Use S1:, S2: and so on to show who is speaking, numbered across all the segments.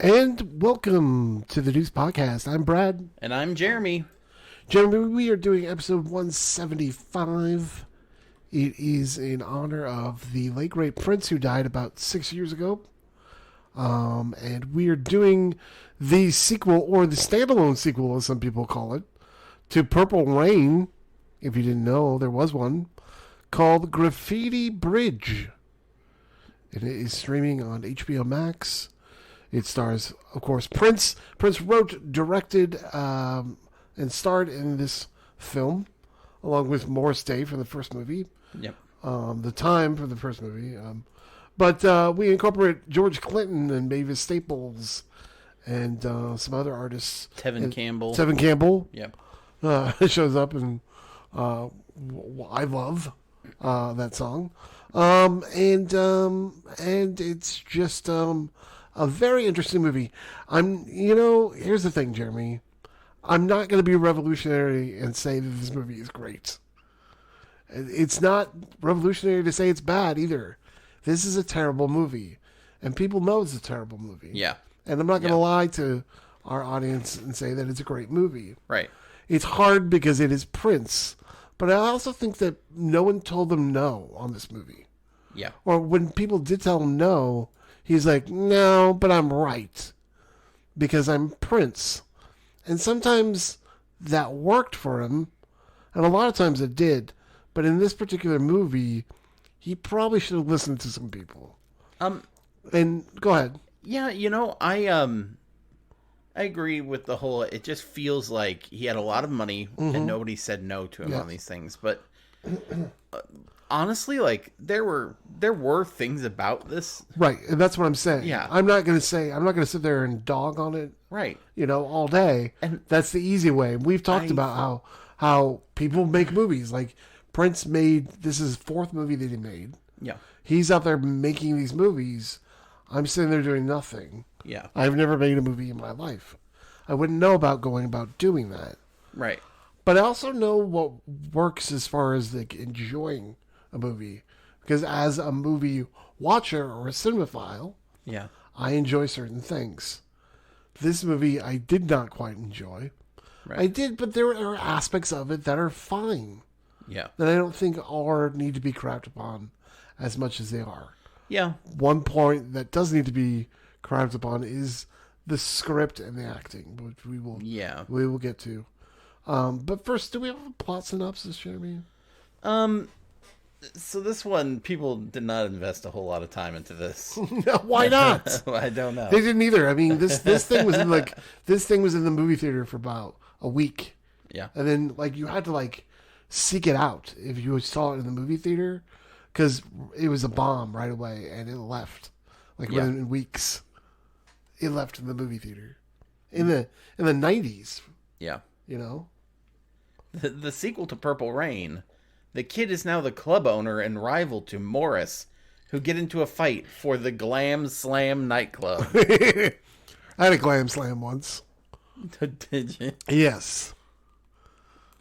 S1: And welcome to the News Podcast. I'm Brad.
S2: And I'm Jeremy.
S1: Jeremy, we are doing episode 175. It is in honor of the late great Prince who died about 6 years ago. And we are doing the sequel, or the standalone sequel as some people call it, to Purple Rain. If you didn't know, there was one called Graffiti Bridge. It is streaming on HBO Max. It stars, of course, Prince. Prince wrote, directed, and starred in this film, along with Morris Day for the first movie.
S2: Yep.
S1: The Time for the first movie. But we incorporate George Clinton and Mavis Staples and some other artists.
S2: Tevin Campbell.
S1: Tevin Campbell.
S2: Yep.
S1: Shows up, and I love that song. And it's just a very interesting movie. Here's the thing, Jeremy. I'm not going to be revolutionary and say that this movie is great. It's not revolutionary to say it's bad either. This is a terrible movie, and people know it's a terrible movie.
S2: Yeah.
S1: And I'm not going to lie to our audience and say that it's a great movie.
S2: Right.
S1: It's hard because it is Prince, but I also think that no one told them no on this movie.
S2: Yeah.
S1: Or when people did tell him no, he's like, no, but I'm right because I'm Prince. And sometimes that worked for him, and a lot of times it did. But in this particular movie, he probably should have listened to some people. And go ahead.
S2: Yeah, I agree with the whole. It just feels like he had a lot of money and nobody said no to him on these things. But honestly, there were things about this.
S1: Right, and that's what I'm saying.
S2: Yeah.
S1: I'm not going to sit there and dog on it.
S2: Right.
S1: All day.
S2: And
S1: that's the easy way. We've talked about how people make movies. Like Prince this is his fourth movie that he made.
S2: Yeah.
S1: He's out there making these movies. I'm sitting there doing nothing.
S2: Yeah.
S1: I've never made a movie in my life. I wouldn't know about going about doing that.
S2: Right.
S1: But I also know what works as far as enjoying a movie. Because as a movie watcher or a cinemaphile,
S2: yeah,
S1: I enjoy certain things. This movie I did not quite enjoy.
S2: Right.
S1: I did, but there are aspects of it that are fine.
S2: Yeah.
S1: That I don't think need to be crapped upon as much as they are.
S2: Yeah.
S1: One point that does need to be crapped upon is the script and the acting, which we will get to. But first, do we have a plot synopsis, Jeremy?
S2: So this one, people did not invest a whole lot of time into this.
S1: Why not?
S2: I don't know.
S1: They didn't either. I mean, this thing was in the movie theater for about a week.
S2: Yeah.
S1: And then you had to seek it out if you saw it in the movie theater, because it was a bomb right away and it left within weeks. It left in the movie theater in the 90s.
S2: Yeah.
S1: The
S2: sequel to Purple Rain. The kid is now the club owner and rival to Morris, who get into a fight for the Glam Slam nightclub.
S1: I had a Glam Slam once.
S2: Did you?
S1: Yes.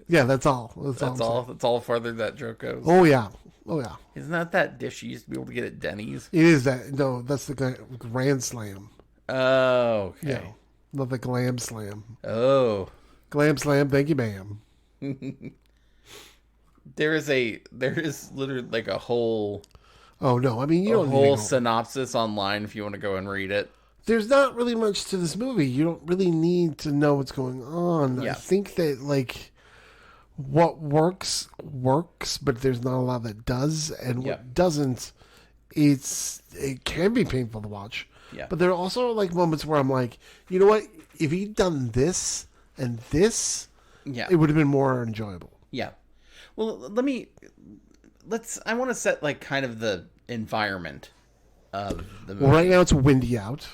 S1: Yeah, that's all.
S2: That's all. That's all further that joke goes.
S1: Oh yeah.
S2: Isn't that dish you used to be able to get at Denny's?
S1: It is that. No, that's the Grand Slam.
S2: Oh, okay.
S1: Yeah, not the Glam Slam.
S2: Oh.
S1: Glam Slam, thank you, ma'am.
S2: There is literally a whole.
S1: Oh no! I mean, you don't
S2: whole synopsis online if you want to go and read it. There's
S1: not really much to this movie. You don't really need to know what's going on.
S2: Yeah.
S1: I think that what works, but there's not a lot that does, and what doesn't, it can be painful to watch.
S2: Yeah.
S1: But there are also moments where I'm like, you know what? If he'd done this and this, it would have been more enjoyable.
S2: Yeah. Well, I want to set kind of the environment of the movie.
S1: Well, right now it's windy out.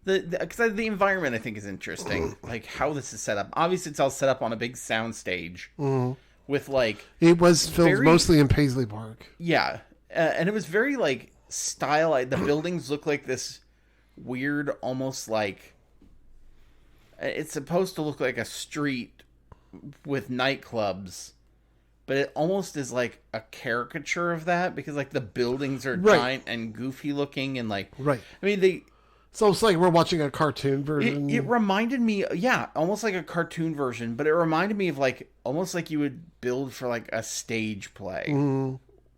S2: Because the environment I think is interesting, how this is set up. Obviously, it's all set up on a big sound stage with
S1: It was filmed mostly in Paisley Park.
S2: Yeah, and it was very stylized. The buildings look like this weird, almost it's supposed to look like a street with nightclubs. But it almost is a caricature of that because the buildings are giant and goofy looking and
S1: right.
S2: I mean
S1: So it's like we're watching a cartoon version.
S2: It reminded me, yeah, almost like a cartoon version, but it reminded me of like almost like you would build for like a stage play,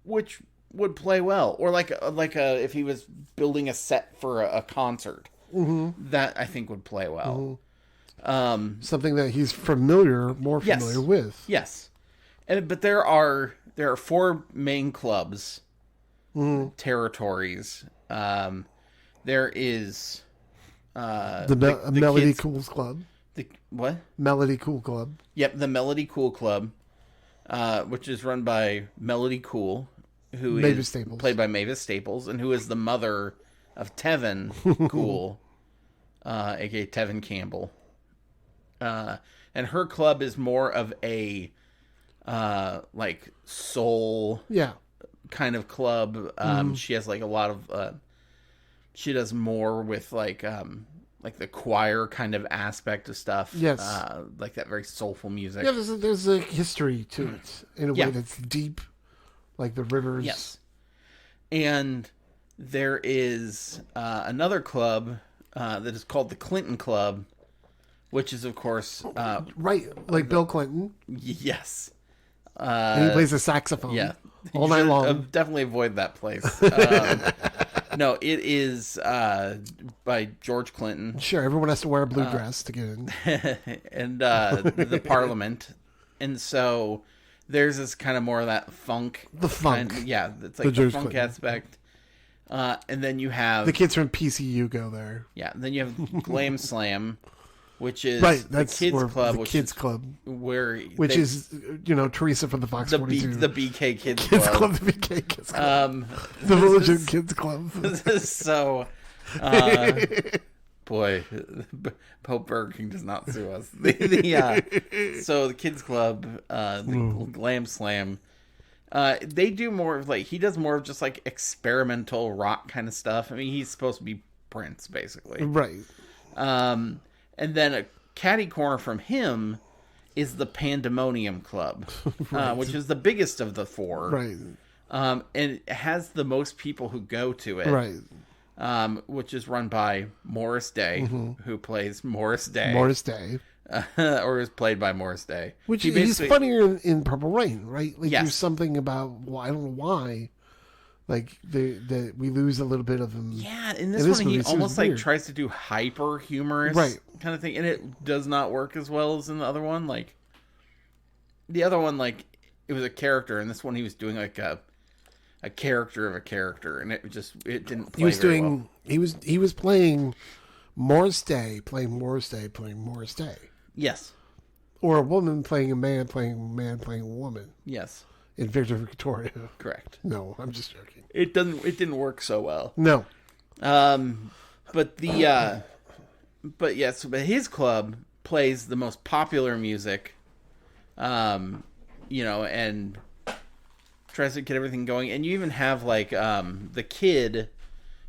S2: which would play well, or like if he was building a set for a concert, that I think would play well.
S1: Something that he's more familiar with.
S2: Yes, but there are 4 main clubs, territories. There is
S1: the Melody
S2: kids,
S1: Cool Club.
S2: The what?
S1: Melody Cool Club.
S2: Yep, the Melody Cool Club, which is run by Melody Cool, who
S1: Mavis
S2: is
S1: Staples.
S2: played by Mavis Staples, and who is the mother of Tevin Cool, aka Tevin Campbell. And her club is more of a like soul kind of club. She has like a lot of she does more with like the choir kind of aspect of stuff.
S1: Yes.
S2: Like that very soulful music.
S1: Yeah, there's a history to it in a way that's deep, like the rivers.
S2: Yes. And there is another club that is called the Clinton Club, which is, of course...
S1: right, like Bill Clinton.
S2: Yes.
S1: And he plays the saxophone all night long.
S2: Definitely avoid that place. No, it is by George Clinton.
S1: Sure, everyone has to wear a blue dress to get in.
S2: And the Parliament. And so there's this kind of more of that funk.
S1: The funk.
S2: It's like the funk aspect. And then you have...
S1: The kids from PCU go there.
S2: Yeah, and then you have Glam Slam, which is
S1: that's
S2: the kids club.
S1: The kids club.
S2: Which
S1: is, Teresa from the Fox 42.
S2: The BK Kids
S1: Club. The BK Kids Club. The Religion Kids Club.
S2: So, boy, Pope Burger King does not sue us. So the kids club, the Glam Slam, they do more of like, he does more of just like experimental rock kind of stuff. I mean, he's supposed to be Prince, basically.
S1: Right.
S2: And then a catty corner from him is the Pandemonium Club, which is the biggest of the 4.
S1: Right.
S2: And it has the most people who go to it.
S1: Right.
S2: Which is run by Morris Day, who plays Morris Day.
S1: Morris Day.
S2: Or is played by Morris Day.
S1: Which he's funnier in Purple Rain, right? Like,
S2: yes.
S1: There's something about, I don't know why, like, we lose a little bit of him.
S2: Yeah, in this one, he almost like tries to do hyper humorous kind of thing, and it does not work as well as in the other one. Like, the other one, like, it was a character, and this one he was doing like a character of a character, and it didn't play very well.
S1: He was playing Morris Day, playing Morris Day, playing Morris Day.
S2: Yes.
S1: Or a woman playing a man, playing a woman.
S2: Yes.
S1: In Victor Victoria.
S2: Correct.
S1: No, I'm just joking.
S2: It didn't work so well.
S1: No.
S2: But his club plays the most popular music, and tries to get everything going. And you even have like the kid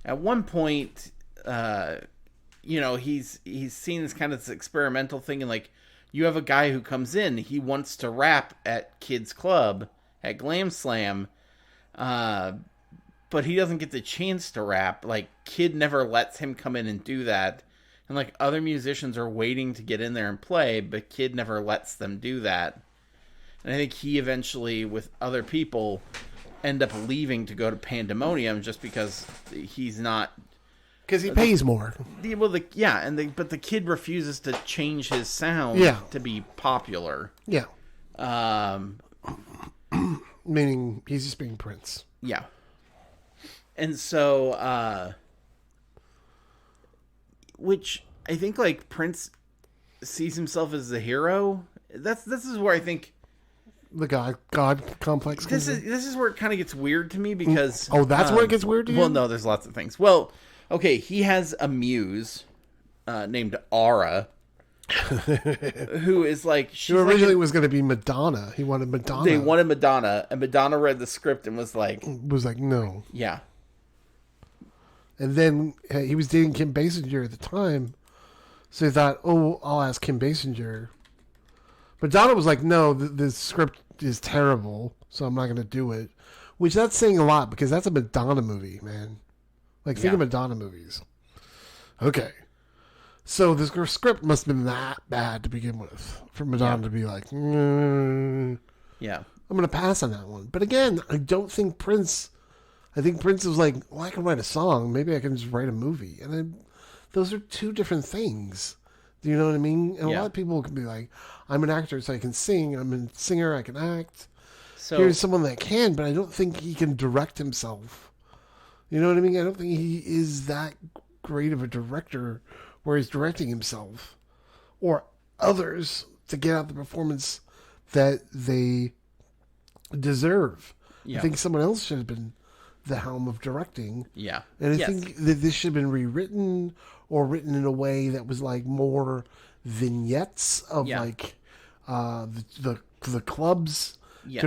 S2: at one point, he's seen this kind of this experimental thing, and like you have a guy who comes in, he wants to rap at kids club at Glam Slam, but he doesn't get the chance to rap. Like, kid never lets him come in and do that. And, like, other musicians are waiting to get in there and play, but kid never lets them do that. And I think he eventually, with other people, end up leaving to go to Pandemonium just because he's not...
S1: Because he pays more.
S2: But the kid refuses to change his sound to be popular.
S1: Yeah. Meaning he's just being Prince.
S2: Yeah. And so, which I think like Prince sees himself as the hero. This is where I think
S1: the God complex.
S2: This is where it kind of gets weird to me because
S1: that's where it gets weird to you?
S2: Well, no, there's lots of things. Well, okay, he has a muse named Aura. Who is like...
S1: Who originally was going to be Madonna. He wanted Madonna.
S2: They wanted Madonna, and Madonna read the script and was like...
S1: no.
S2: Yeah.
S1: And then he was dating Kim Basinger at the time, so he thought, I'll ask Kim Basinger. Madonna was like, no, the script is terrible, so I'm not going to do it. Which, that's saying a lot, because that's a Madonna movie, man. Like, think of Madonna movies. Okay. So this script must have been that bad to begin with for Madonna to be like,
S2: Yeah.
S1: I'm going to pass on that one. But again, I think Prince was like, well, I can write a song. Maybe I can just write a movie. And those are two different things. Do you know what I mean? And a lot of people can be like, I'm an actor, so I can sing. I'm a singer, I can act. So here's someone that can, but I don't think he can direct himself. You know what I mean? I don't think he is that great of a director where he's directing himself or others to get out the performance that they deserve. Yeah. I think someone else should have been the helm of directing.
S2: Yeah.
S1: And I think that this should have been rewritten or written in a way that was like more vignettes of like the clubs. Yes.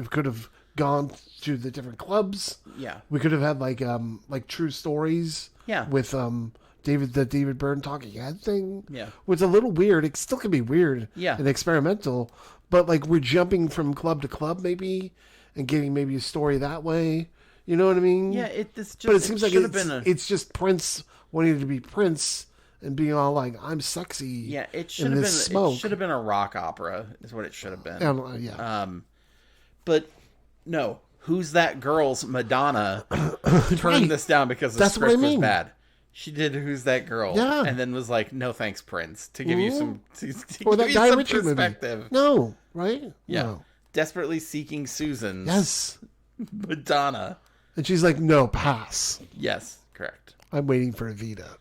S1: Could have gone to the different clubs. Yeah. We could have had like true stories. Yeah. With David Byrne talking head thing. Yeah. Which is a little weird. It still can be weird. Yeah. And experimental, but like we're jumping from club to club maybe and getting maybe a story that way. You know what I mean? Yeah. But it seems like it's just Prince wanting to be Prince and being all like, I'm sexy. Yeah. It should have been smoke.
S2: It should have been a rock opera. Is what it should have been.
S1: Yeah.
S2: But no, Who's That Girl's Madonna turned this down because the script was bad. She did Who's That Girl? Yeah. And then was like, no thanks, Prince, to give you some
S1: or that Guy Ritchie perspective. Movie. No, right?
S2: Yeah.
S1: No.
S2: Desperately Seeking Susan.
S1: Yes.
S2: Madonna.
S1: And she's like, no, pass.
S2: Yes, correct.
S1: I'm waiting for Evita.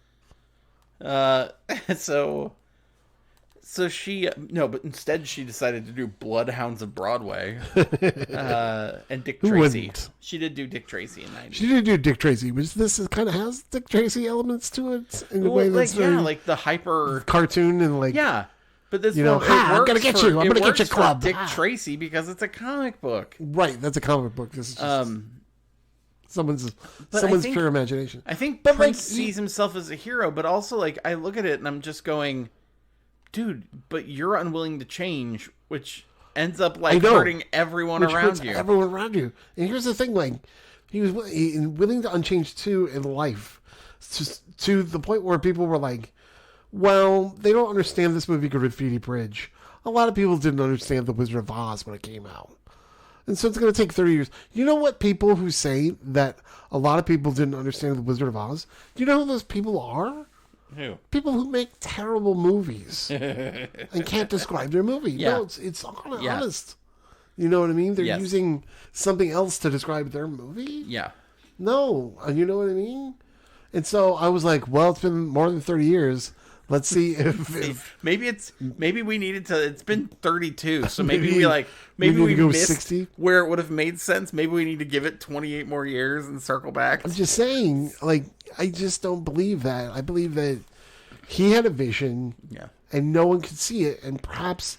S2: So she but instead she decided to do Bloodhounds of Broadway, and Dick Tracy. She did do Dick Tracy in '90.
S1: She did do Dick Tracy, which this kind of has Dick Tracy elements to it in a way that's
S2: like the hyper
S1: cartoon and like
S2: But this,
S1: I'm gonna get you. I'm gonna get you, club.
S2: Dick Tracy because it's a comic book.
S1: Right, that's a comic book. This is just someone's pure imagination.
S2: I think Prince sees himself as a hero, but also like I look at it and I'm just going, dude, but you're unwilling to change, which ends up like hurting everyone around you.
S1: Everyone around you. And here's the thing: like he was willing to unchange too in life, to the point where people were like, "Well, they don't understand this movie, Graffiti Bridge." A lot of people didn't understand The Wizard of Oz when it came out, and so it's going to take 30 years. You know what? People who say that a lot of people didn't understand The Wizard of Oz. Do you know who those people are?
S2: Who?
S1: People who make terrible movies and can't describe their movie. Yeah. No, it's honest. You know what I mean? They're using something else to describe their movie.
S2: Yeah.
S1: No, you know what I mean? And so I was like, well, it's been more than 30 years. Let's see if
S2: maybe we needed to. It's been 32, so maybe we
S1: go
S2: missed
S1: 60
S2: where it would have made sense. Maybe we need to give it 28 more years and circle back.
S1: I'm just saying, like, I just don't believe that. I believe that he had a vision, and no one could see it, and perhaps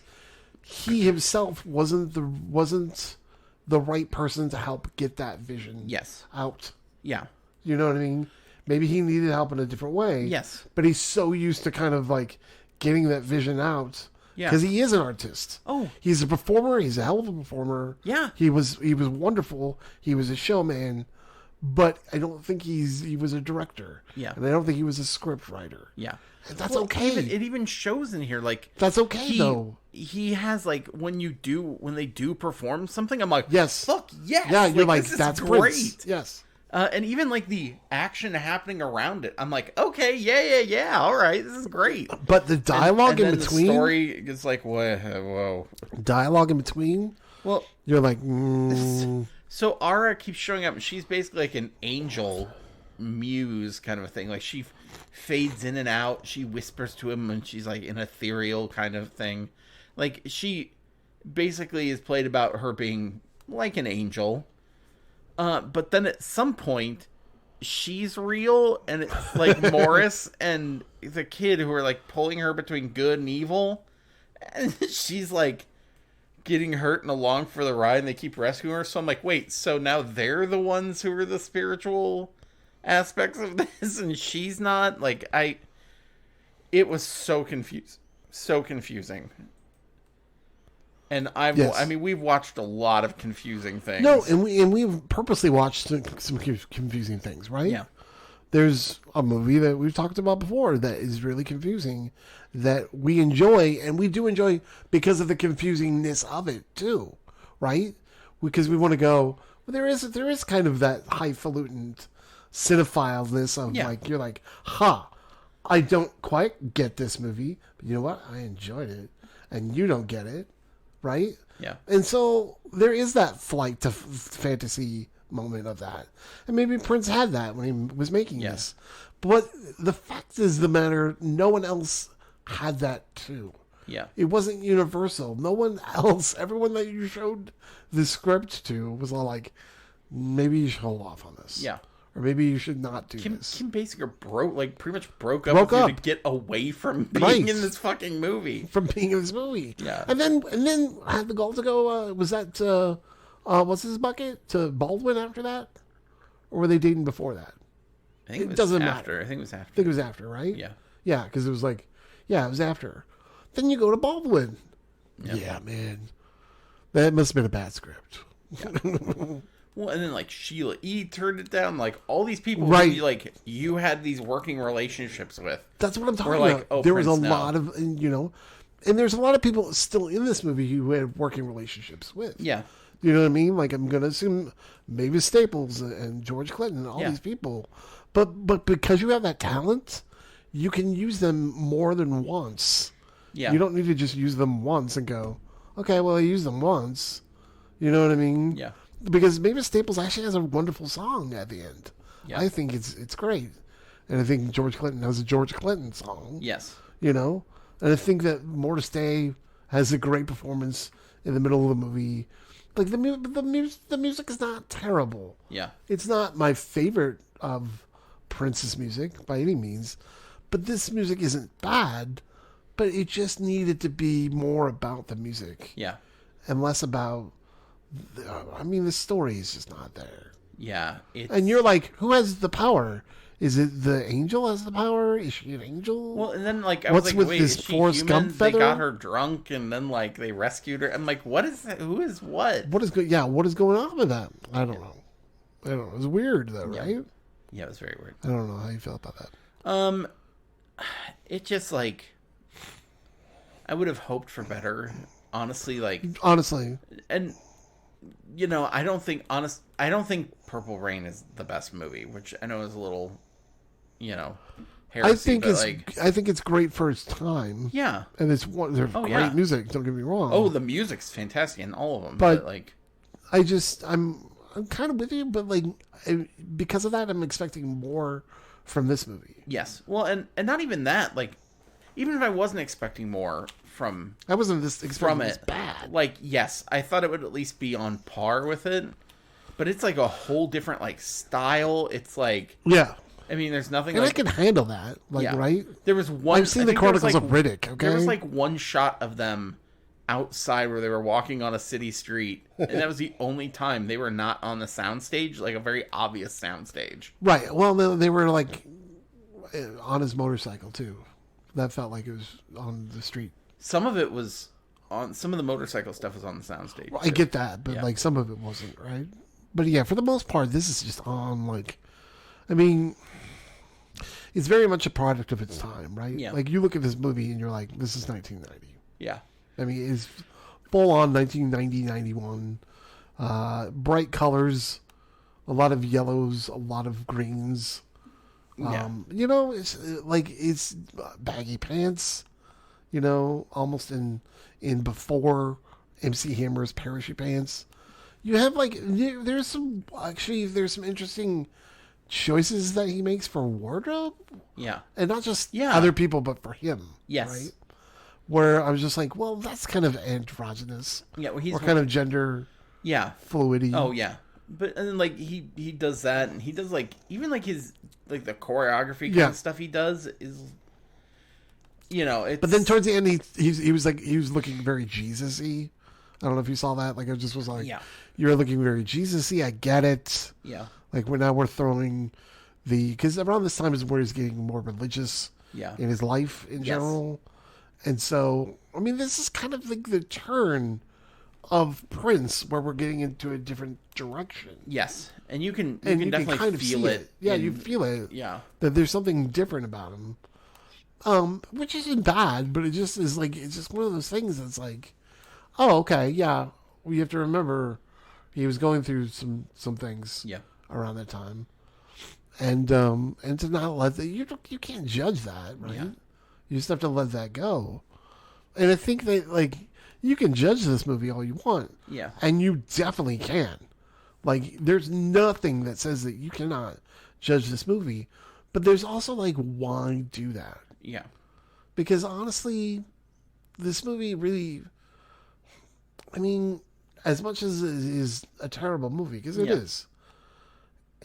S1: he himself wasn't the right person to help get that vision out.
S2: Yeah,
S1: you know what I mean. Maybe he needed help in a different way.
S2: Yes.
S1: But he's so used to kind of like getting that vision out. Yeah. Because he is an artist.
S2: Oh.
S1: He's a performer. He's a hell of a performer.
S2: Yeah.
S1: He was wonderful. He was a showman. But I don't think he was a director.
S2: Yeah.
S1: And I don't think he was a script writer.
S2: Yeah.
S1: And that's okay.
S2: It even shows in here, like...
S1: That's okay, though.
S2: He has, like, when they do perform something, I'm like,
S1: yes.
S2: Fuck yes!
S1: Yeah, you're like that's great. Prince. Yes.
S2: And even like the action happening around it, I'm like, okay, yeah, all right, this is great.
S1: But the dialogue in between,
S2: the story is like, whoa.
S1: Dialogue in between.
S2: Well,
S1: you're like,
S2: So Ara keeps showing up, and she's basically like an angel muse kind of a thing. Like she fades in and out. She whispers to him, and she's like an ethereal kind of thing. Like she basically is played about her being like an angel. But then at some point, she's real, and it's like Morris and the kid who are like pulling her between good and evil, and she's like getting hurt and along for the ride, and they keep rescuing her. So I'm like, wait, so now they're the ones who are the spiritual aspects of this, and she's not? Like, it was so confusing. And I mean, we've watched a lot of confusing things.
S1: No, and we've purposely watched some confusing things, right?
S2: Yeah.
S1: there's a movie that we've talked about before that is really confusing that we enjoy, and we do enjoy because of the confusingness of it too, right? Because we want to go, well, there is kind of that highfalutin cinephileness of like, you're like, I don't quite get this movie, but you know what? I enjoyed it, and you don't get it, right?
S2: Yeah.
S1: And so there is that flight to fantasy moment of that. And maybe Prince had that when he was making this. But the fact is the matter, no one else had that too.
S2: Yeah.
S1: It wasn't universal. No one else, everyone that you showed the script to was all like, maybe you should hold off on this.
S2: Yeah.
S1: Or maybe you should not do this.
S2: Kim Basinger pretty much broke up with you to get away from being in this fucking movie.
S1: From being in this movie.
S2: Yeah.
S1: And then had the goal to go, was that, what's his bucket? To Baldwin after that? Or were they dating before that?
S2: I think it was
S1: doesn't
S2: after.
S1: matter.
S2: I think it was after.
S1: I think it was after, right?
S2: Yeah.
S1: Yeah, because it was like, it was after. Then you go to Baldwin. Yeah, man. That must have been a bad script.
S2: Yeah. Well, and then like Sheila E. turned it down. Like all these people,
S1: right?
S2: Who, you had these working relationships with.
S1: That's what I'm talking about.
S2: Oh,
S1: there
S2: Prince,
S1: was a lot of, and there's a lot of people still in this movie who had working relationships with.
S2: Yeah.
S1: You know what I mean? Like I'm gonna assume maybe Staples and George Clinton and all these people, but because you have that talent, you can use them more than once.
S2: Yeah.
S1: You don't need to just use them once and go, okay, well I used them once. You know what I mean?
S2: Yeah.
S1: Because Mavis Staples actually has a wonderful song at the end.
S2: Yeah.
S1: I think it's great. And I think George Clinton has a George Clinton song.
S2: Yes.
S1: And I think that More to Stay has a great performance in the middle of the movie. Like the music is not terrible.
S2: Yeah.
S1: It's not my favorite of Prince's music by any means, but this music isn't bad, but it just needed to be more about the music.
S2: Yeah.
S1: And less about the story is just not there.
S2: Yeah.
S1: And you're like, who has the power? Is it the angel has the power? Is she an angel?
S2: Well, and then I
S1: what's
S2: was like,
S1: with
S2: wait,
S1: this
S2: is she
S1: Forrest
S2: human?
S1: Gump feather?
S2: They got her drunk, and then they rescued her. I'm like, what is that? Who is what?
S1: What is what is going on with that? I don't know. It was weird though, right?
S2: Yeah, it was very weird.
S1: I don't know how you felt about that.
S2: It just I would have hoped for better, honestly.
S1: Honestly,
S2: and I don't think Purple Rain is the best movie, which I know is a little, heresy.
S1: I think it's great for its time.
S2: Yeah,
S1: and there's great music. Don't get me wrong.
S2: Oh, the music's fantastic in all of them.
S1: But I'm kind of with you, but because of that, I'm expecting more from this movie.
S2: Yes, well, and not even that. Even if I wasn't expecting more from,
S1: I wasn't expecting this bad.
S2: Yes, I thought it would at least be on par with it, but it's a whole different style. It's there's nothing.
S1: And I can handle that. Right?
S2: There was one.
S1: I've seen the Chronicles of Riddick. Okay,
S2: there was one shot of them outside where they were walking on a city street, and that was the only time they were not on the soundstage, a very obvious soundstage.
S1: Right. Well, they were on his motorcycle too. That felt like it was on the street.
S2: Some of it was on. Some of the motorcycle stuff was on the soundstage.
S1: Well, I get that, but some of it wasn't, right? But yeah, for the most part, this is just on it's very much a product of its time, right?
S2: Yeah.
S1: You look at this movie and you're like, this is 1990.
S2: Yeah.
S1: It's full on 1990, 91. Bright colors, a lot of yellows, a lot of greens. It's baggy pants, almost in before MC Hammer's parachute pants. You have there's some interesting choices that he makes for wardrobe.
S2: Yeah.
S1: And not just other people, but for him.
S2: Yes.
S1: Right? Where I was just like, well, that's kind of androgynous.
S2: Yeah. Well,
S1: or kind of gender fluidity.
S2: Oh, yeah. But, and then, he does that, and he does, even, his, the choreography kind of stuff he does is, it's...
S1: But then towards the end, he was looking very Jesus-y. I don't know if you saw that. I just was like, you're looking very Jesus-y. I get it.
S2: Yeah.
S1: We're throwing because around this time is where he's getting more religious in his life in general. And so, this is kind of the turn of Prince where we're getting into a different direction.
S2: Yes, and you can
S1: kind
S2: definitely
S1: of
S2: feel
S1: see
S2: it.
S1: Yeah, you feel it.
S2: Yeah,
S1: That there's something different about him. Which isn't bad, but it just is like, it's just one of those things that's like, oh, okay, yeah, we have to remember he was going through some things
S2: yeah,
S1: around that time, and to not let that, you can't judge that, right?
S2: Yeah.
S1: You just have to let that go. And I think that, like, you can judge this movie all you want,
S2: yeah,
S1: and you definitely can. Like, there's nothing that says that you cannot judge this movie, but there's also like, why do that?
S2: yeah,
S1: Because honestly, this movie really, I mean, as much as it is a terrible movie, because it
S2: Yeah.
S1: is,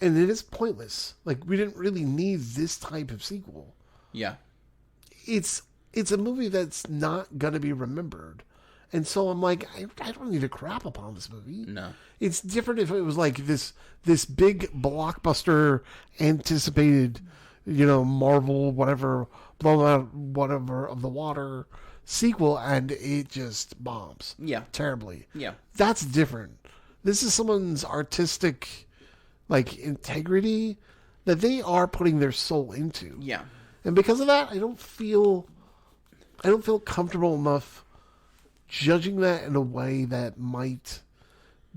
S1: and it is pointless. Like, we didn't really need this type of sequel.
S2: yeah,
S1: It's a movie that's not gonna be remembered, and so I'm like, I don't need to crap upon this movie.
S2: no,
S1: It's different if it was like this big blockbuster anticipated, Marvel whatever, blown out whatever of the water sequel, and it just bombs
S2: yeah,
S1: terribly.
S2: yeah,
S1: That's different. This is someone's artistic, like, integrity that they are putting their soul into.
S2: yeah,
S1: And because of that, I don't feel comfortable enough judging that in a way that might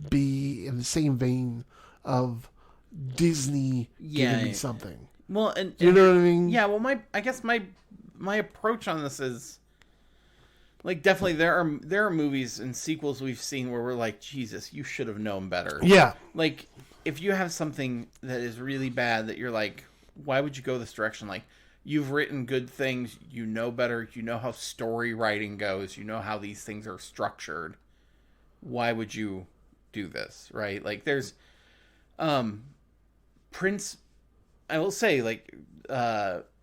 S1: be in the same vein of Disney giving me something.
S2: Well, and
S1: You know what I mean?
S2: yeah. Well, I guess my approach on this is, like, definitely there are movies and sequels we've seen where we're like, Jesus, you should have known better.
S1: Yeah.
S2: Like, if you have something that is really bad that you're like, why would you go this direction? Like, you've written good things, you know better, you know how story writing goes, you know how these things are structured. Why would you do this, right? Like, there's Prince, I will say, like,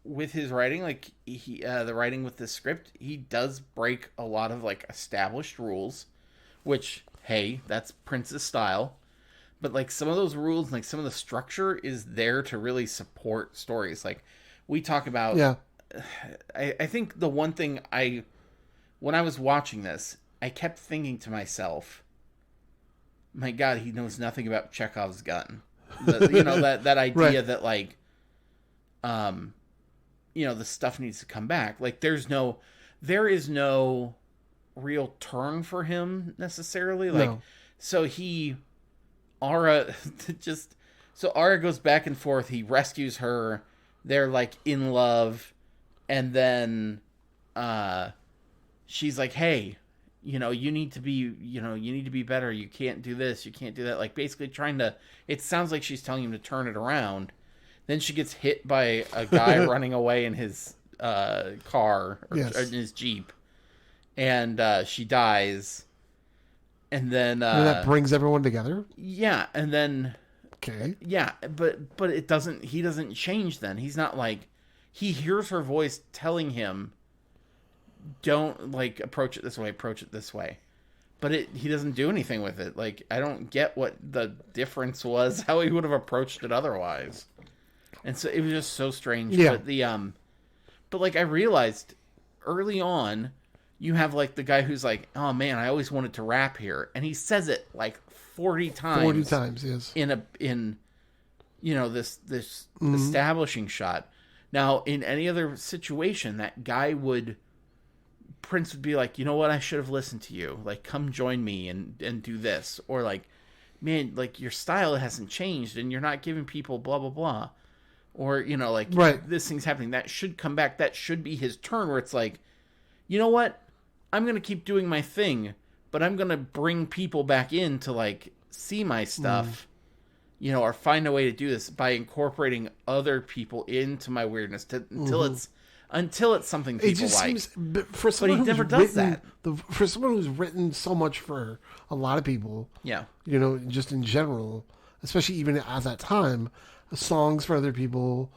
S2: with his writing, like, he the writing with the script, he does break a lot of, like, established rules, which, hey, that's Prince's style. But, like, some of those rules, like, some of the structure is there to really support stories. Like, we talk about,
S1: Yeah.
S2: I think the one thing when I was watching this, I kept thinking to myself, my God, he knows nothing about Chekhov's gun. That idea
S1: Right.
S2: that, like, the stuff needs to come back. Like, there is no real turn for him necessarily. Like,
S1: No.
S2: so Ara goes back and forth. He rescues her. They're, like, in love, and then she's like, hey, you need to be better. You can't do this, you can't do that. Like, basically it sounds like she's telling him to turn it around. Then she gets hit by a guy running away in his car, or in his Jeep, and she dies. And then
S1: And that brings everyone together.
S2: yeah, and then
S1: Okay.
S2: yeah, but he doesn't change then. He's not like, he hears her voice telling him, don't, like, approach it this way. But he doesn't do anything with it. Like, I don't get what the difference was, how he would have approached it otherwise. And so it was just so strange.
S1: Yeah.
S2: But like, I realized early on, you have, like, the guy who's like, oh man, I always wanted to rap here. And he says it like 40 times.
S1: 40 times, yes.
S2: In this establishing shot. Now, in any other situation, that guy Prince would be like, you know what, I should have listened to you. Like, come join me and do this. Or like, man, like, your style hasn't changed and you're not giving people blah, blah, blah. Or, like,
S1: Right.
S2: this thing's happening. That should come back. That should be his turn, where it's like, you know what? I'm going to keep doing my thing, but I'm going to bring people back in to, like, see my stuff, or find a way to do this by incorporating other people into my weirdness until it's something people
S1: It just
S2: like.
S1: seems, for someone
S2: he
S1: who's
S2: never does
S1: written,
S2: that.
S1: For someone who's written so much for a lot of people,
S2: Yeah.
S1: just in general, especially even at that time, songs for other people,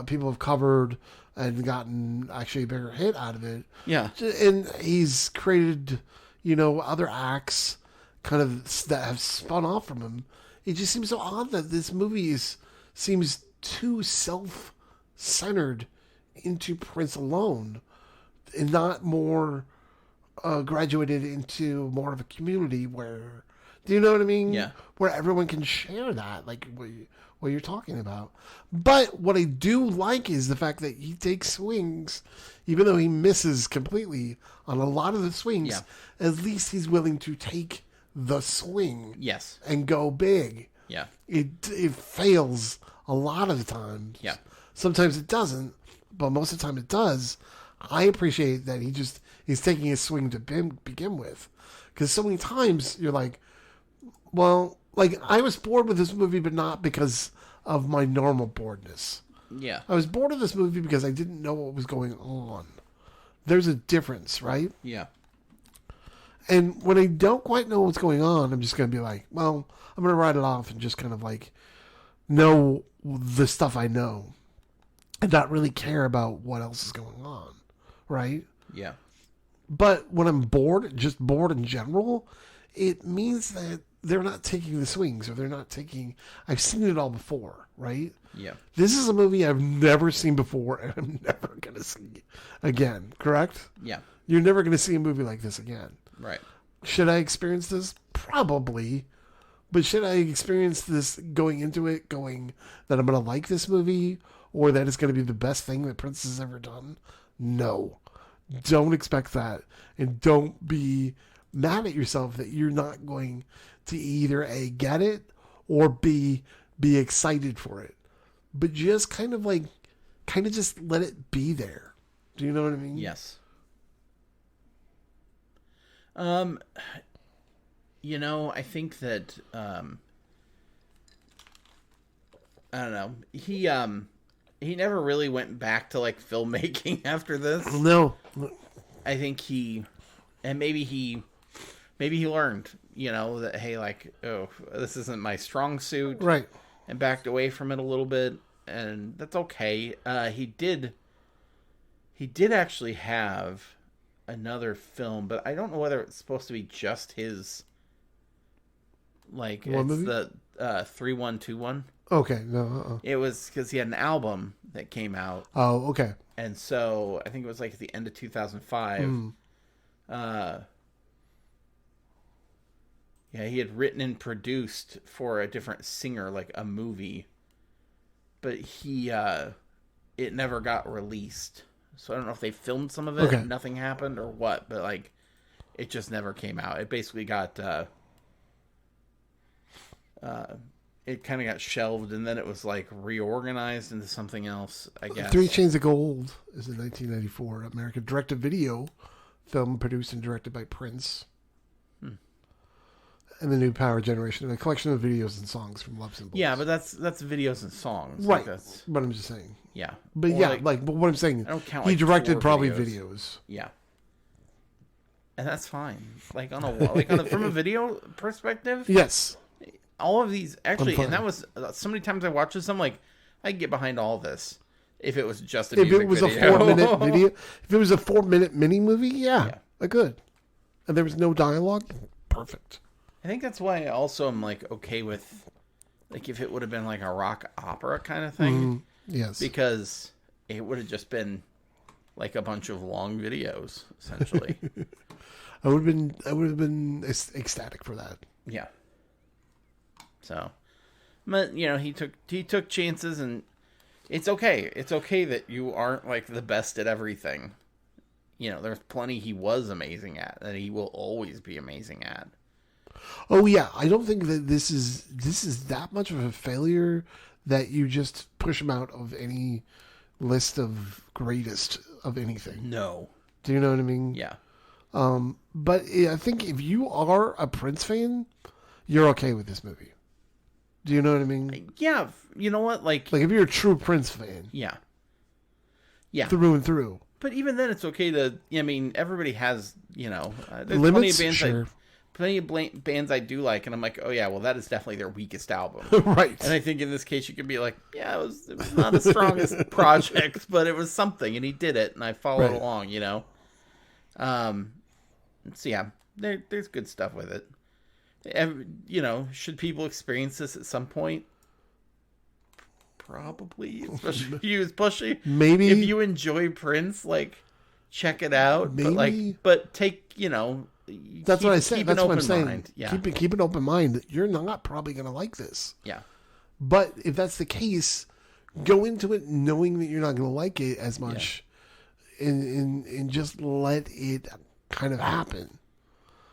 S1: people have covered and gotten actually a bigger hit out of it.
S2: Yeah.
S1: And he's created, other acts kind of that have spun off from him. It just seems so odd that this movie seems too self-centered into Prince alone, and not more graduated into more of a community where, do you know what I mean?
S2: Yeah.
S1: Where everyone can share that, like what you're talking about. But what I do like is the fact that he takes swings, even though he misses completely on a lot of the swings.
S2: Yeah.
S1: At least he's willing to take the swing.
S2: Yes.
S1: And go big.
S2: Yeah.
S1: It fails a lot of the times.
S2: Yeah.
S1: Sometimes it doesn't, but most of the time it does. I appreciate that he's taking a swing to begin with, because so many times you're like, well, like I was bored with this movie, but not because of my normal boredness.
S2: Yeah.
S1: I was bored of this movie because I didn't know what was going on. There's a difference, right?
S2: Yeah.
S1: And when I don't quite know what's going on, I'm just going to be like, well, I'm going to write it off and just kind of like know the stuff I know and not really care about what else is going on, right?
S2: Yeah.
S1: But when I'm bored, just bored in general, it means that they're not taking the swings, or they're not taking... I've seen it all before, right?
S2: Yeah.
S1: This is a movie I've never seen before, and I'm never going to see again, correct?
S2: Yeah.
S1: You're never going to see a movie like this again.
S2: Right.
S1: Should I experience this? Probably. But should I experience this going into it, going that I'm going to like this movie, or that it's going to be the best thing that Prince has ever done? No. Don't expect that. And don't be mad at yourself that you're not going to either A, get it, or B, be excited for it. But just kind of just let it be there. Do you know what I mean?
S2: Yes. I think that, I don't know. He never really went back to like filmmaking after this.
S1: No.
S2: I think maybe he learned, that, hey, like, oh, this isn't my strong suit.
S1: Right.
S2: And backed away from it a little bit. And that's okay. He did actually have another film, but I don't know whether it's supposed to be just his. Like,
S1: One
S2: it's
S1: movie?
S2: the 3121.
S1: Okay. No.
S2: It was because he had an album that came out.
S1: Oh, okay.
S2: And so I think it was like at the end of 2005. Yeah, he had written and produced for a different singer, like a movie. But it never got released. So I don't know if they filmed some of it,
S1: Okay.
S2: Nothing happened, or what. But like, it just never came out. It basically got, it kind of got shelved, and then it was like reorganized into something else, I guess.
S1: Three Chains of Gold is a 1994 American direct-to-video film produced and directed by Prince. And the New Power Generation, a collection of videos and songs from Love Symbols.
S2: Yeah, but that's videos and songs.
S1: Right.
S2: Like
S1: but I'm just saying.
S2: Yeah.
S1: But
S2: Or
S1: yeah, but what I'm saying,
S2: I don't count,
S1: he
S2: like,
S1: directed
S2: 4
S1: probably
S2: videos.
S1: videos.
S2: Yeah. And that's fine. Like from a video perspective,
S1: Yes.
S2: all of these actually,
S1: fine.
S2: and that was so many times I watched this, I'm like, I can get behind all this if it was just a
S1: If
S2: music
S1: it was
S2: video.
S1: a 4-minute video, if it was a 4-minute mini movie, yeah,
S2: Yeah.
S1: good. And there was no dialogue, perfect.
S2: I think that's why I also am like okay with, like, if it would have been like a rock opera kind of thing,
S1: Yes.
S2: because it would have just been like a bunch of long videos essentially.
S1: I would have been ecstatic for that.
S2: Yeah. So, but he took chances, and it's okay. It's okay that you aren't like the best at everything. There's plenty he was amazing at that he will always be amazing at.
S1: Oh yeah, I don't think that this is that much of a failure that you just push him out of any list of greatest of anything.
S2: No.
S1: Do you know what I mean?
S2: Yeah.
S1: But I think if you are a Prince fan, you're okay with this movie. Do you know what I mean?
S2: Yeah. You know what? Like
S1: Like if you're a true Prince fan,
S2: yeah. Yeah.
S1: through and through.
S2: But even then, it's okay to. I mean, everybody has. There's
S1: Limits,
S2: plenty of bands.
S1: sure.
S2: Plenty of bands I do like, and I'm like, oh yeah, well that is definitely their weakest album.
S1: Right.
S2: And I think in this case, you could be like, yeah, it was not the strongest project, but it was something, and he did it, and I followed
S1: Right.
S2: along, So yeah, there's good stuff with it. Should people experience this at some point? Probably, especially
S1: Maybe.
S2: if you enjoy Prince, like, check it out.
S1: Maybe.
S2: But take,
S1: That's what I said.
S2: Keep
S1: That's
S2: an
S1: what I'm
S2: open
S1: saying.
S2: mind. Yeah.
S1: Keep an open mind. You're not probably going to like this.
S2: Yeah.
S1: But if that's the case, go into it knowing that you're not going to like it as much, and just let it kind of happen.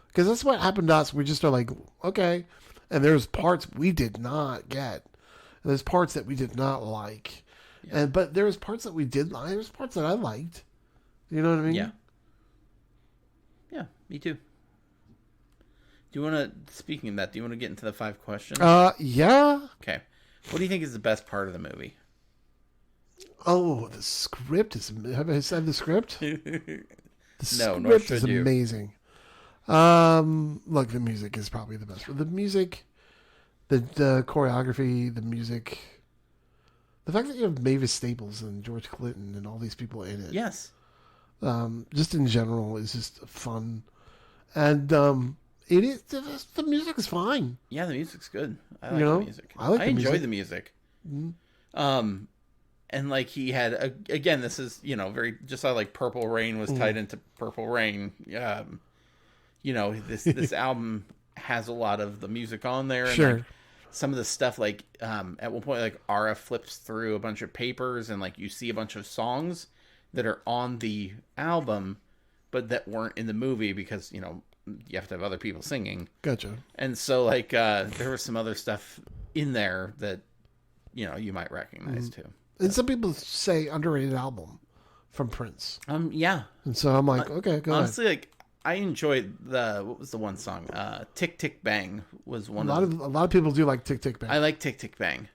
S1: Because that's what happened to us. We just are like, okay. And there's parts we did not get. And there's parts that we did not like. Yeah. But there's parts that we did like. There's parts that I liked. You know what I mean?
S2: Yeah. Yeah, me too. Do you want to, speaking of that, do you want to get into the 5 questions?
S1: Yeah.
S2: Okay. What do you think is the best part of the movie?
S1: Oh, the script is... Have I said the script? The
S2: script
S1: is amazing. Look, the music is probably the best. The music, the choreography, the music... The fact that you have Mavis Staples and George Clinton and all these people in it.
S2: Yes.
S1: Just in general is just fun. And it is, the music is fine.
S2: Yeah, the music's good. I like the music. I enjoy the music. Mm-hmm. And like he had, again, this is, very, just how like Purple Rain was tied into Purple Rain. This album has a lot of the music on there. And
S1: sure.
S2: Like, some of the stuff, like, at one point, like, Ara flips through a bunch of papers and, like, you see a bunch of songs that are on the album, but that weren't in the movie because, you have to have other people singing.
S1: Gotcha.
S2: And so, like, there was some other stuff in there that, you might recognize, too.
S1: And some people say underrated album from Prince.
S2: Yeah.
S1: And so I'm like, okay, go
S2: honestly,
S1: ahead.
S2: like, I enjoyed what was the one song? Tick Tick Bang was one
S1: a lot of people do like Tick Tick Bang.
S2: I like Tick Tick Bang.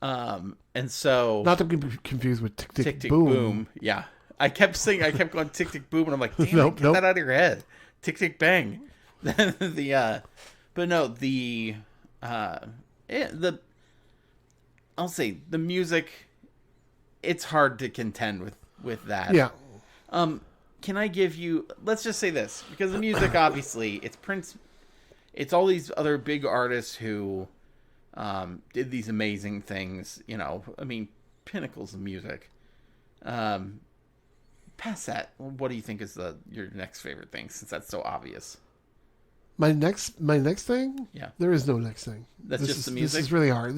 S2: And so
S1: not to be confused with Tick Tick,
S2: Tick, Tick
S1: Boom.
S2: Boom. Yeah. I kept going Tick Tick Boom and I'm like, damn, get that out of your head. Tick Tick Bang. I'll say the music, it's hard to contend with that.
S1: Yeah.
S2: Can I give you, let's just say this, because the music, obviously, it's Prince, it's all these other big artists who did these amazing things, pinnacles of music. Past that, what do you think is your next favorite thing, since that's so obvious?
S1: My next thing?
S2: Yeah.
S1: There is no next thing.
S2: That's just the music?
S1: This is really hard.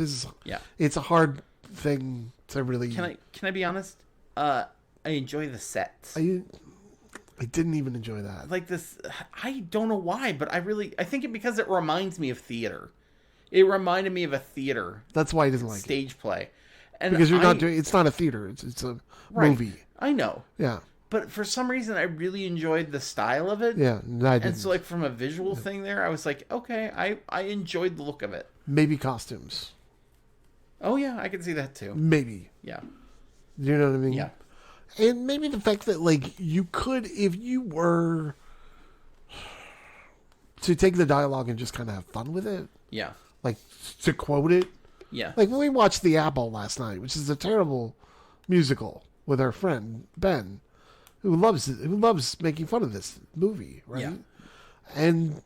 S1: It's a hard thing to really...
S2: Can I be honest? I enjoy the sets.
S1: I didn't even enjoy that.
S2: Like this, I don't know why, but I think it because it reminds me of theater. It reminded me of a theater.
S1: That's why he doesn't like
S2: stage play. And
S1: because it's not a theater. It's a movie.
S2: I know.
S1: Yeah.
S2: But for some reason, I really enjoyed the style of it.
S1: Yeah, I didn't.
S2: And so, like, from a visual thing there, I was like, okay, I enjoyed the look of it.
S1: Maybe costumes.
S2: Oh, yeah, I can see that, too.
S1: Maybe.
S2: Yeah.
S1: You know what I mean?
S2: Yeah.
S1: And maybe the fact that, like, you could, if you were to take the dialogue and just kind of have fun with it.
S2: Yeah.
S1: Like, to quote it.
S2: Yeah.
S1: Like, when we watched The Apple last night, which is a terrible musical with our friend, Ben, who loves making fun of this movie, right?
S2: Yeah.
S1: And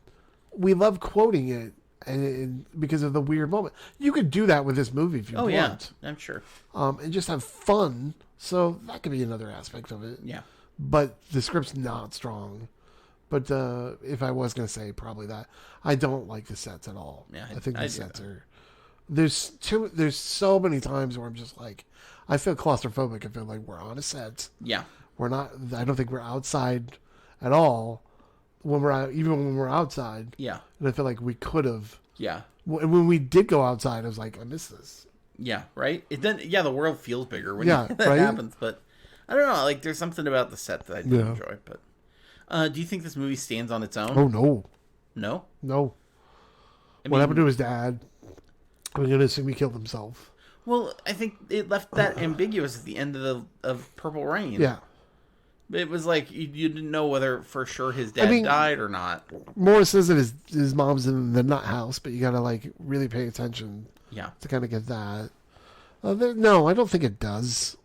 S1: we love quoting it and because of the weird moment. You could do that with this movie if you want.
S2: Yeah, I'm sure.
S1: And just have fun. So that could be another aspect of it.
S2: Yeah.
S1: But the script's not strong. But if I was going to say probably that, I don't like the sets at all.
S2: Yeah,
S1: I think the sets are... There's so many times where I'm just like, I feel claustrophobic. I feel like we're on a set.
S2: Yeah.
S1: We're not... I don't think we're outside at all. Even when we're outside.
S2: Yeah.
S1: And I feel like we could have...
S2: Yeah.
S1: When we did go outside, I was like, I miss this.
S2: Yeah, right? The world feels bigger when that
S1: right?
S2: happens. But I don't know. Like, there's something about the set that I do enjoy. But do you think this movie stands on its own?
S1: Oh, no.
S2: No?
S1: No.
S2: I
S1: What happened to his dad? I'm going to assume he killed himself.
S2: Well, I think it left that ambiguous at the end of Purple Rain.
S1: Yeah.
S2: It was like you didn't know whether for sure his dad died or not.
S1: Morris says that his mom's in the nut house, but you got to like really pay attention.
S2: Yeah.
S1: To kind of get that. No, I don't think it does.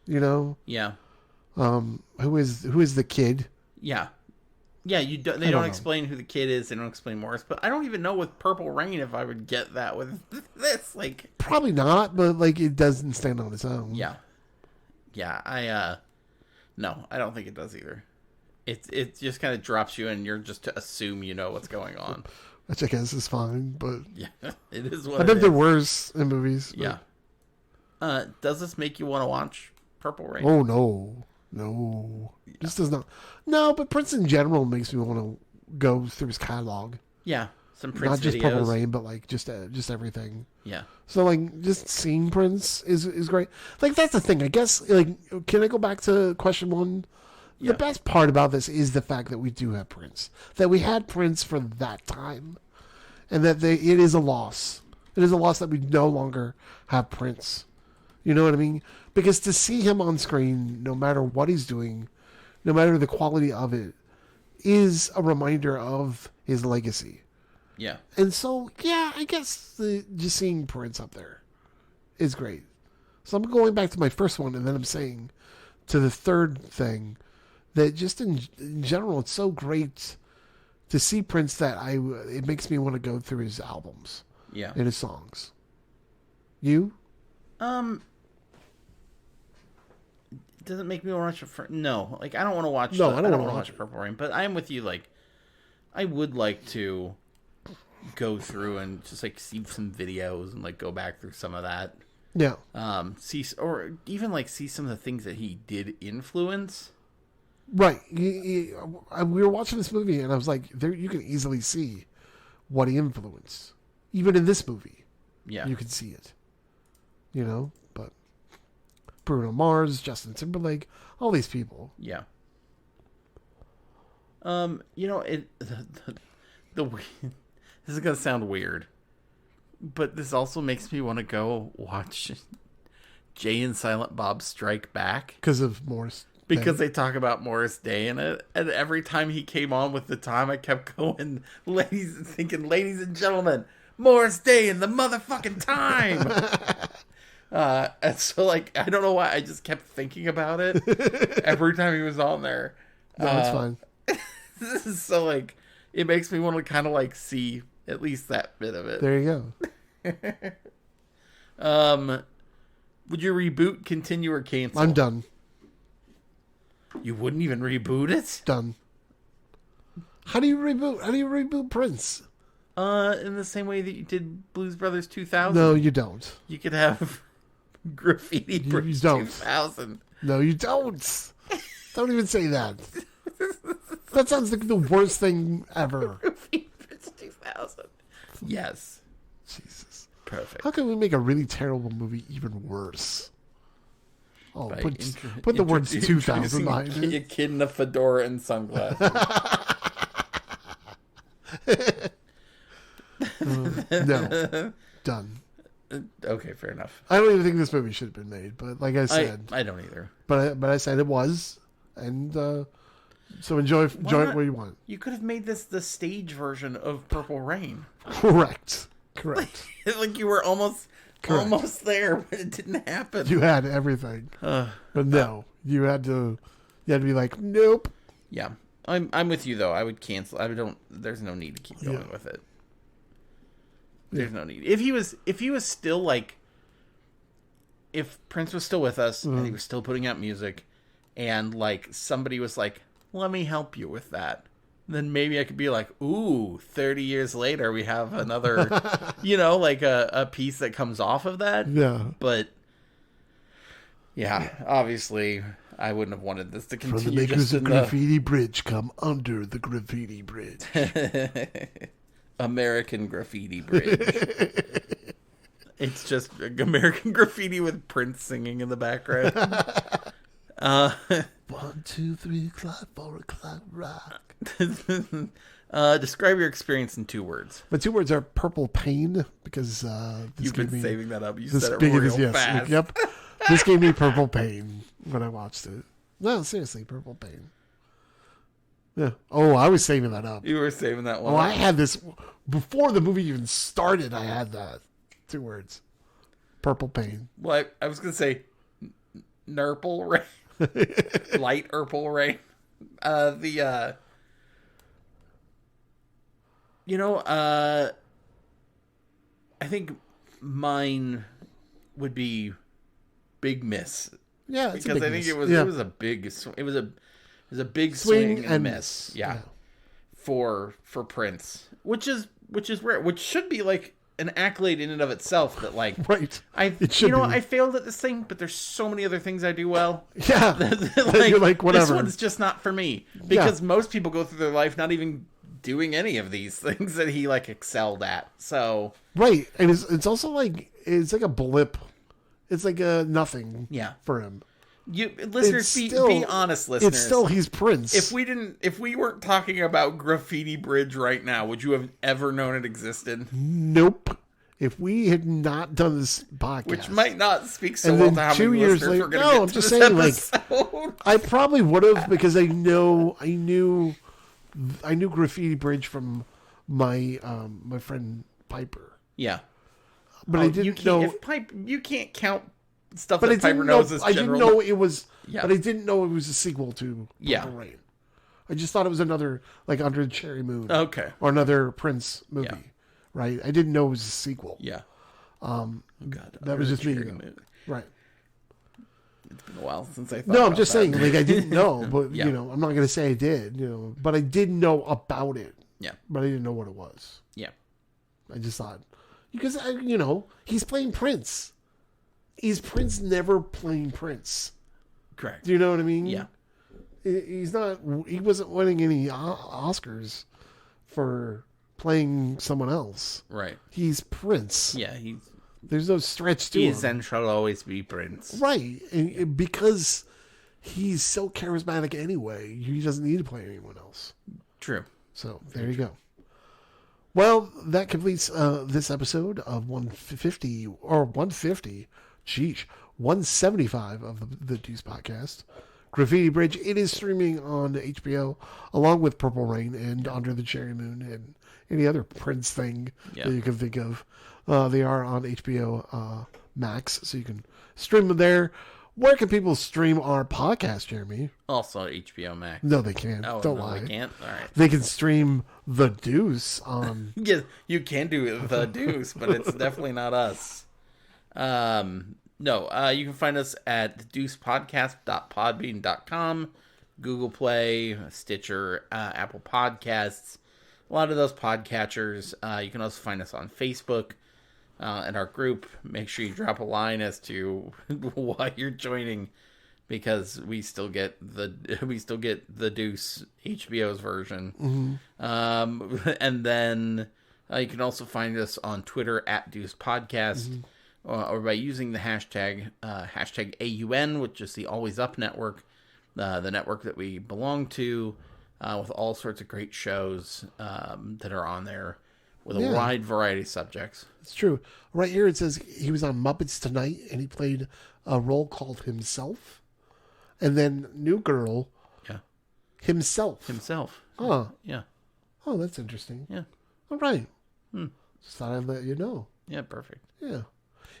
S1: You know.
S2: Yeah.
S1: Who is the kid?
S2: Yeah. Yeah. They don't explain who the kid is. They don't explain Morris. But I don't even know with Purple Rain if I would get that with this. Like
S1: probably not, but like it doesn't stand on its own.
S2: Yeah. Yeah. No, I don't think it does either. it just kind of drops you, and you're just to assume you know what's going on.
S1: Which I guess is fine, but
S2: Yeah, it is what
S1: I bet they're worse in movies. But...
S2: Yeah. Does this make you want to watch Purple Rain?
S1: Oh no. Yeah. This does not. No, but Prince in general makes me want to go through his catalog.
S2: Yeah, some Prince
S1: not just
S2: videos.
S1: Purple Rain, but like just everything.
S2: Yeah.
S1: So like just seeing Prince is great. Like that's the thing. I guess like can I go back to question one? Yeah. The best part about this is the fact that we do have Prince. That we had Prince for that time, and that it is a loss. It is a loss that we no longer have Prince. You know what I mean? Because to see him on screen, no matter what he's doing, no matter the quality of it, is a reminder of his legacy.
S2: Yeah.
S1: And so, yeah, I guess just seeing Prince up there is great. So I'm going back to my first one, and then I'm saying to the third thing that just in general, it's so great to see Prince that it makes me want to go through his albums.
S2: Yeah.
S1: And his songs. You?
S2: Does it make me want to watch no, like I don't want to watch.
S1: No, I don't want to
S2: watch Purple Rain, but I'm with you. Like, I would like to go through and just like see some videos and like go back through some of that.
S1: Yeah.
S2: See, or even like see some of the things that he did influence.
S1: Right. We were watching this movie, and I was like, there you can easily see what he influenced, even in this movie.
S2: Yeah,
S1: you can see it. You know. Bruno Mars, Justin Timberlake, all these people.
S2: Yeah. You know, this is gonna sound weird, but this also makes me want to go watch Jay and Silent Bob Strike Back
S1: because of Morris.
S2: Because they talk about Morris Day in it, and every time he came on with the time, I kept going, ladies and gentlemen, Morris Day in the motherfucking time. And so, like, I don't know why, I just kept thinking about it every time he was on there.
S1: No, it's fine.
S2: This is so, like, it makes me want to kind of, like, see at least that bit of it.
S1: There you
S2: go. Would you reboot, continue, or cancel?
S1: I'm done.
S2: You wouldn't even reboot it?
S1: Done. How do you reboot Prince?
S2: In the same way that you did Blues Brothers 2000?
S1: No, you don't.
S2: You could have... Graffiti Bridge 2000.
S1: No, you don't. Don't even say that. That sounds like the worst thing ever.
S2: Graffiti Bridge 2000. Yes.
S1: Jesus.
S2: Perfect.
S1: How can we make a really terrible movie even worse? Oh, put the words 2000 behind it.
S2: A kid in a fedora and sunglasses.
S1: No. Done.
S2: Okay, fair enough.
S1: I don't even think this movie should have been made, but like I said,
S2: I don't either.
S1: But I said it was, and so enjoy it where you want.
S2: You could have made this the stage version of Purple Rain.
S1: Correct.
S2: Like you were almost there, but it didn't happen.
S1: You had everything, but no, you had to be like, nope.
S2: Yeah, I'm with you though. I would cancel. There's no need to keep going with it. There's no need. If he was still like, if Prince was still with us and he was still putting out music, and like somebody was like, "Let me help you with that," then maybe I could be like, "Ooh, 30 years later, we have another, like a piece that comes off of that."
S1: Yeah.
S2: But yeah, obviously, I wouldn't have wanted this to continue.
S1: From the makers of Graffiti Bridge, come under the Graffiti Bridge.
S2: American Graffiti Bridge. It's just American Graffiti with Prince singing in the background.
S1: 1, 2, 3 o'clock, 4 o'clock, rock.
S2: Describe your experience in 2 words.
S1: My 2 words are purple pain because
S2: you've been saving that up. You said it real fast.
S1: Yep. This gave me purple pain when I watched it. No, seriously, purple pain. Yeah. Oh, I was saving that up.
S2: You were saving that one.
S1: Oh, I had this before the movie even started. I had that 2 words, purple pain.
S2: Well, I was gonna say, nurple rain, light purple rain. I think mine would be Big Miss.
S1: Yeah, it's
S2: because
S1: a big
S2: I think
S1: miss.
S2: it was a big. It was There's a big swing and miss. Yeah. For Prince, which is rare, which should be like an accolade in and of itself. That like,
S1: right?
S2: I failed at this thing, but there's so many other things I do well.
S1: Yeah,
S2: you're
S1: like whatever.
S2: This one's just not for me because most people go through their life not even doing any of these things that he like excelled at. So
S1: right, and it's also like it's like a blip. It's like a nothing.
S2: Yeah.
S1: For him.
S2: You listeners, be honest, listeners.
S1: It's still he's Prince.
S2: If we weren't talking about Graffiti Bridge right now, would you have ever known it existed?
S1: Nope. If we had not done this podcast,
S2: which might not speak so well to how many listeners we're going to get to this episode.
S1: Like, I probably would have because I knew Graffiti Bridge from my my friend Piper.
S2: Yeah,
S1: but I didn't know.
S2: You can't count stuff that Piper knows as general.
S1: I didn't know it was.
S2: Yeah.
S1: But I didn't know it was a sequel to Purple Rain. I just thought it was another like Under the Cherry Moon.
S2: Okay.
S1: Or another Prince movie.
S2: Yeah.
S1: Right. I didn't know it was a sequel.
S2: Yeah.
S1: God, that was just me. Right.
S2: It's been a while since I thought.
S1: No, I'm just saying, like I didn't know, but
S2: Yeah.
S1: I'm not gonna say I did, but I did know about it.
S2: Yeah.
S1: But I didn't know what it was.
S2: Yeah.
S1: I just thought because he's playing Prince. Is Prince never playing Prince?
S2: Correct.
S1: Do you know what I mean?
S2: Yeah.
S1: He's not. He wasn't winning any Oscars for playing someone else.
S2: Right.
S1: He's Prince.
S2: Yeah.
S1: There's no stretch to him.
S2: He is and shall always be Prince.
S1: Right. And because he's so charismatic anyway, he doesn't need to play anyone else.
S2: True.
S1: So there you go. Well, that completes this episode of 175 of the Deuce Podcast. Graffiti Bridge. It is streaming on HBO along with Purple Rain and Under the Cherry Moon and any other Prince thing that you can think of. They are on HBO Max, so you can stream them there. Where can people stream our podcast, Jeremy?
S2: Also HBO Max.
S1: No, they can't.
S2: Oh,
S1: Don't
S2: no,
S1: lie.
S2: They can't? All right.
S1: They can stream The Deuce on...
S2: Yeah, you can do The Deuce, but it's definitely not us. No, you can find us at thedeucepodcast.podbean.com, Google Play, Stitcher, Apple Podcasts, a lot of those podcatchers. You can also find us on Facebook and our group. Make sure you drop a line as to why you're joining, because we still get the Deuce HBO's version.
S1: Mm-hmm.
S2: And then you can also find us on Twitter at Deuce Podcast. Mm-hmm. Or by using the hashtag AUN, which is the Always Up Network, the network that we belong to, with all sorts of great shows that are on there with a wide variety of subjects.
S1: It's true. Right here it says he was on Muppets Tonight, and he played a role called Himself. And then New Girl, Himself. Oh.
S2: Yeah.
S1: Oh, that's interesting.
S2: Yeah.
S1: All right. Just thought I'd let you know.
S2: Yeah, perfect.
S1: Yeah.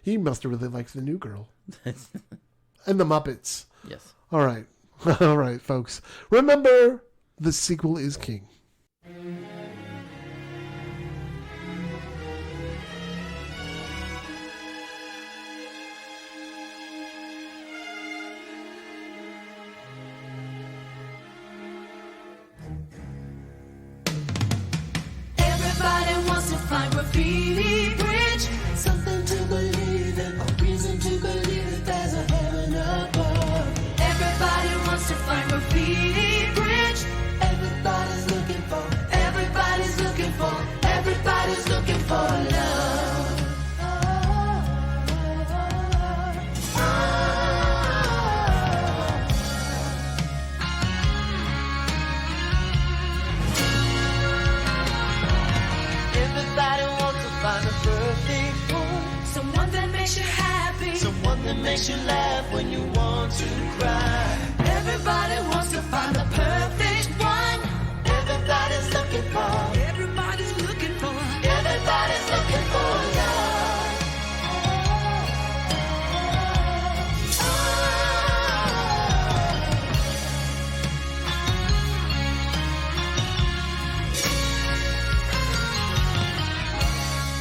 S1: He must have really liked the New Girl. And the Muppets.
S2: Yes.
S1: All right. All right, folks. Remember, the sequel is king.
S3: Everybody wants to find Graffiti Bridge, something to believe in, a reason to believe that there's a heaven above. Everybody wants to find Graffiti Bridge. Everybody's looking for love. Everybody wants to find a perfect one, someone that makes you happy, someone that makes you laugh when you want to cry. Everybody wants to find the perfect one. Everybody's looking for love.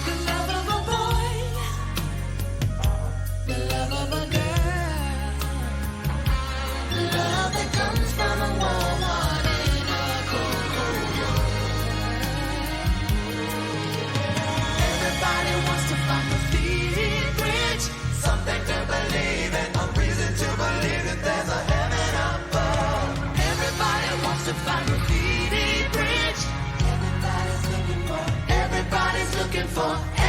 S3: The love of a boy, the love of a girl, the love that comes from a woman. forever.